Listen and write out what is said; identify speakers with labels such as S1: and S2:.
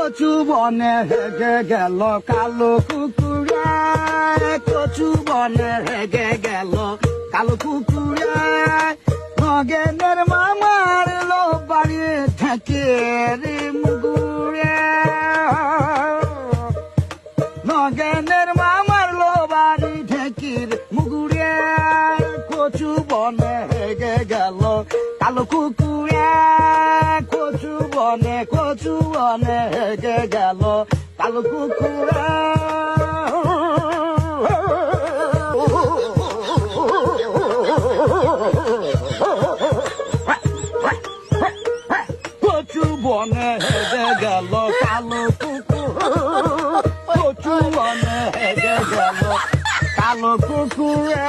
S1: কচু বনে হেগে গেল কালো কুকুরে, কচু বনে হেগে গেল কালো কুকুরে। নগেনের মামার লো বাড়ি থেকে রে মুগুরে, নগেনের মামার লো বাড়ি ঢেকির মুগুরে। কচু বনে হেগে গেল কালো কুকুরে, কচু বনে হেগে গেল কালো কুকুরে। কচু বনে হেগে গেল কালো কুকুর, কচু বনে হেগে গেল কালো কুকুরে।